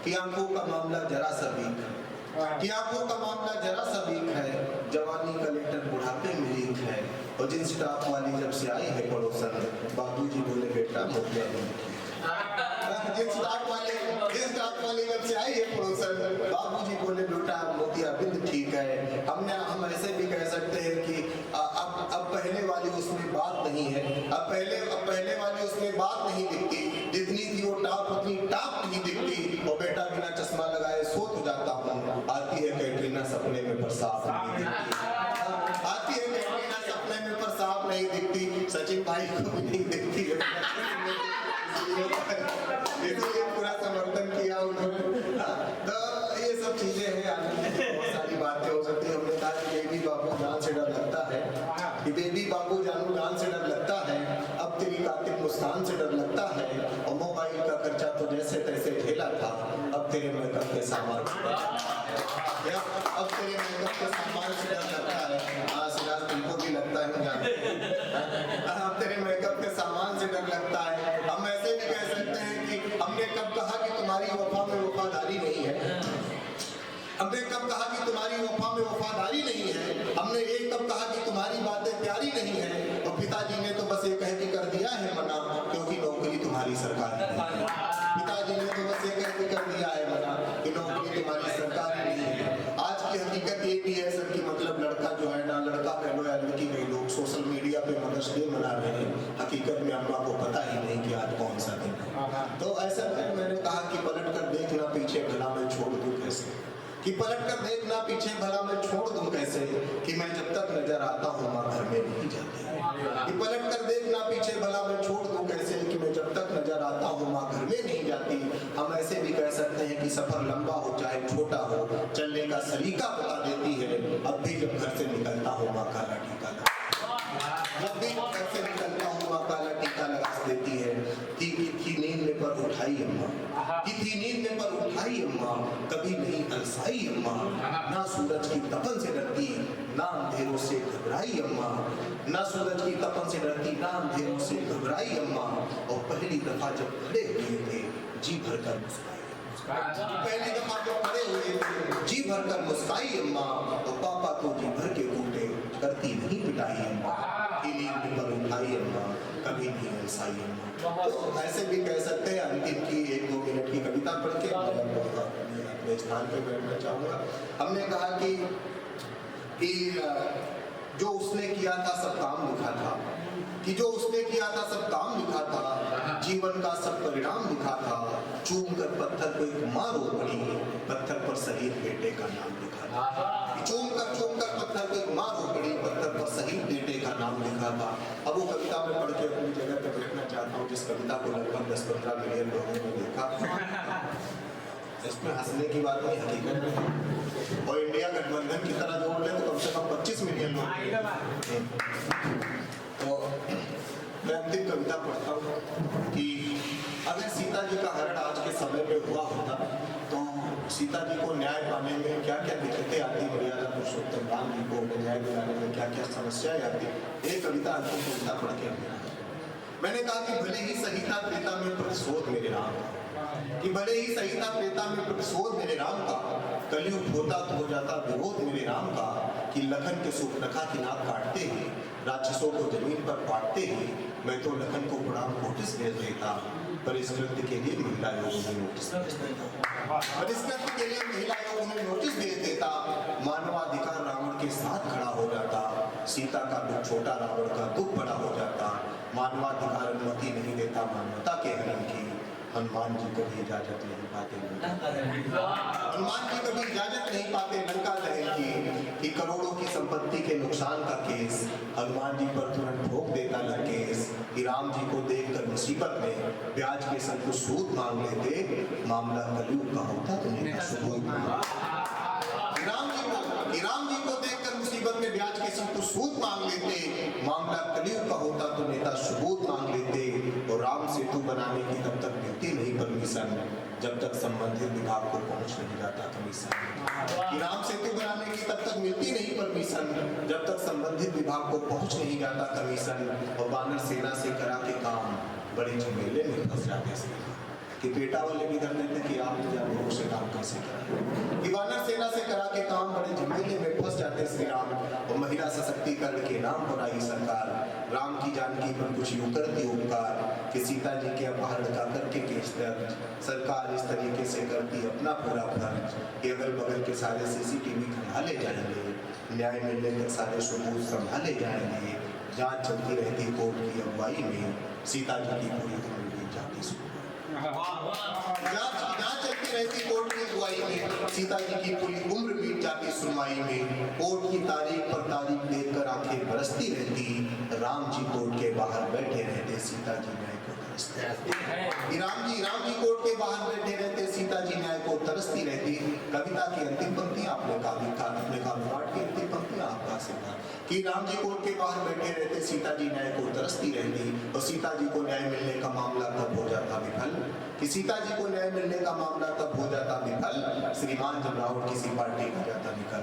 कि आंखों का मामला जरा सा वीक है, कि आंखों का मामला जरा सा वीक है, जवानी का लेटर बुढ़ापे में लीक है। और जींस टॉप वाली जब से आई है पड़ोसन, बाबूजी बोले बेटा मोतिया जींस टॉप वाली जब से आई है पड़ोसन, बाबूजी बोले बेटा मोतिया बिंद ठीक है। हम ऐसे भी कह सकते हैं कि अब पहले वाली उसमें बात नहीं है, अब पहले वाली उसमें बात नहीं दिखती, जितनी थी वो टाप उतनी टाप नहीं दिखती। और बेटा बिना चश्मा लगाए सो तो जाता हूँ, आती है कैटरीना सपने में पर साफ नहीं दिखती, आती है कैटरीना सपने में पर साफ नहीं दिखती, सचिन भाई को भी नहीं दिखती है, इसलिए पूरा समर्थन किया उन्होंने। तो ये सब चीजें हैं, बहुत सारी बातें हो सकती है। हमने कहा कि बेबी बाबू जान से डर लगता है, कि बेबी बाबू जानू जान से डर लगता है, अब तेरी कातिल मुस्कान से डर लगता है। और मोबाइल का खर्चा तो जैसे तैसे झेला था, अब तेरे मेकअप के सामान, अब तेरे मेकअप के सामान से डर लगता है। हाँ सिराज तुमको भी लगता है, अब तेरे मेकअप के सामान से डर लगता है। हम ऐसे भी कह सकते हैं कि हमने कब कहा कि तुम्हारी वफा में वफादारी नहीं है, हमने कब कहा कि तुम्हारी वफा में वफादारी नहीं है, हमने एक कब कहा कि तुम्हारी बातें प्यारी नहीं है। और पिताजी ने तो बस ये कह के कर दिया है मना, क्योंकि नौकरी तुम्हारी सरकारी नहीं है। पिताजी ने तो बस ये कह के कर दिया है मना कि नौकरी तुम्हारी सरकारी नहीं है। आज की हकीकत ये भी है सर कि मतलब लड़का जो है ना, लड़का कह लो या लड़की कह लो, सोशल मीडिया पे मदर्स डे मना रहे हैं, हकीकत में अम्मा को पता ही नहीं कि आज कौन सा दिन है। तो ऐसा मैंने कहा कि पलट कर देखना पीछे भला मैं छोड़ दूं कैसे, कि पलट कर देखना पीछे भला मैं छोड़ दूं कैसे, कि मैं जब तक नजर आता हूँ माँ घर में नहीं जाती। कि पलट कर देखना पीछे भला मैं छोड़ दूं कैसे, कि मैं जब तक नजर आता हूँ माँ घर में नहीं जाती। हम ऐसे भी कह सकते हैं कि सफर लंबा हो चाहे छोटा हो, चलने का सलीका बता देती है। अब भी जब घर से निकलता हूँ माँ काला टीका लगा, जब भी घर से निकलता हूँ माँ काला टीका लगा देती है। थी नींद में पर उठाई अम्मा, कि थी नींद में पर उठाई अम्मा, कभी नहीं अलसाई अम्मा, ना सूरज की तपन से डरती ना अंधेरों से घबराई अम्मा, ना सूरज की तपन से डरती ना अंधेरों से घबराई अम्मा। और पहली दफा जब खड़े हुए थे जी भर कर मुस्कुराई, पहली दफा जब खड़े हुए थे जी भर कर मुस्कुराई अम्मा। और पापा को जी भर के कूटे करती नहीं पिटाई अम्मा, नींद में पर उठाई अम्मा, कभी नहीं अलसाई अम्मा। तो ऐसे भी कह सकते हैं। अंतिम की 1-2 मिनट की कविता पढ़ के अपने स्थान पे बैठना चाहूँगा। हमने कहा कि जो उसने किया था सब काम लिखा था, कि जो उसने किया था सब काम लिखा था, जीवन का सब परिणाम लिखा था। चूम कर पत्थर को एक माँ रो पड़ी, पत्थर पर शहीद बेटे का नाम लिखा था। चूम कर पत्थर को एक माँ रो पड़ी, पत्थर पर शहीद बेटे का नाम लिखा था। अब वो कविता में पढ़ के अपनी जगह पर बैठना चाहता हूँ, जिस कविता को लगभग 10-15 मिलियन लोगों ने देखा। इसमें हंसने की बात नहीं, हकीकत में। और इंडिया गठबंधन की तरह जोड़ ले तो कम से कम 25 मिलियन लोग। तो मैं अंतिम कविता पढ़ता हूँ कि अगर सीता जी का हरण आज के समय में हुआ होता तो सीता जी को न्याय पाने में क्या क्या दिक्कतें आती, मर्यादा पुरुषोत्तम राम जी को न्याय दिलाने में क्या क्या समस्याएं आती। एक कविता अंतिम कविता पढ़ के मैंने कहा कि भले ही सही था त्रेता में प्रतिशोध मेरे राम का, कि भले ही सही था त्रेता में प्रतिशोध मेरे राम का, कलयुग होता तो हो जाता विरोध मेरे राम का। कि लखन के सुपनखा की नाक काटते ही, राक्षसों को जमीन पर काटते ही, मैं तो लखन को बड़ा नोटिस भेज देता, पर इस कृत्य के लिए महिला योग में नोटिस भेज देता, पर इस कृत्य के लिए महिला योग में नोटिस भेज देता। मानवाधिकार रावण के साथ खड़ा हो जाता, सीता का दुख छोटा रावण का दुख बड़ा हो जाता। मानवाधिकार अनुमति नहीं देता मानवता के हनन की, हनुमान जी कभी इजाजत नहीं पाते, हनुमान जी कभी इजाजत नहीं पाते लंका दहन की। कि करोड़ों की संपत्ति के नुकसान का केस हनुमान जी पर तुरंत ठोक देता लंकेश। कि राम जी को देखकर मुसीबत में ब्याज के संग कुछ सूद मांग लेते, मामला कलयुग का होता तो नहीं सबूत। राम जी को देखकर मुसीबत में ब्याज के संग कुछ सूद मांग लेते, मामला कलयुग का होता तो नेता सबूत मांग लेते। और राम सेतु बनाने की तब तक मिलती नहीं परमिशन, जब तक संबंधित विभाग को पहुंच नहीं जाता कमीशन। राम सेतु बनाने की तब तक मिलती नहीं परमिशन, जब तक संबंधित विभाग को पहुंच नहीं जाता कमीशन। और वानर सेना से करा के काम बड़े झमेले में फंस जाते। कि बेटा वाले भी कर देते कि आप जानवरों से काम कैसे करें, कि वानर सेना से करा के काम बड़े झमेले में फंस जाते श्री राम। और महिला सशक्तिकरण के नाम पर आई सरकार राम की जानकी पर कुछ यूं करती उपकार कि सीता जी के अपहरण का करके केस दर्ज। सरकार इस तरीके से करती अपना पूरा फर्ज कि अगल बगल के सारे सीसीटीवी खंगाले जाएंगे, न्याय मिलने तक सारे सबूत संभाले जाएंगे। जांच चलती रहती कोर्ट की अगुवाई में, सीता जी की पूरी उम्र बीत जाती जांच चलती रहती कोर्ट की अगुवाई में, सीता जी की पूरी उम्र बीत जाती सुनवाई में। कोर्ट की तारीख पर तारीख देखकर आंखें बरसती रहती, राम जी कोर्ट के बाहर बैठे रहते, सीता जी न्याय को तरसती रहती। राम जी कोर्ट के बाहर बैठे रहते, सीता जी न्याय को तरसती रहती। कविता की अंतिम पंक्तियां अपने काव्य पाठ की अंतिम पंक्तियां आपका आशीर्वाद कि राम जी कोर्ट के बाहर बैठे रहते, सीता जी न्याय को तरसती रहती। और सीता जी को न्याय मिलने का मामला तब हो जाता विफल, कि सीता जी को न्याय मिलने का मामला तब हो जाता विफल, श्रीमान जब रावण किसी पार्टी का जाता निकल।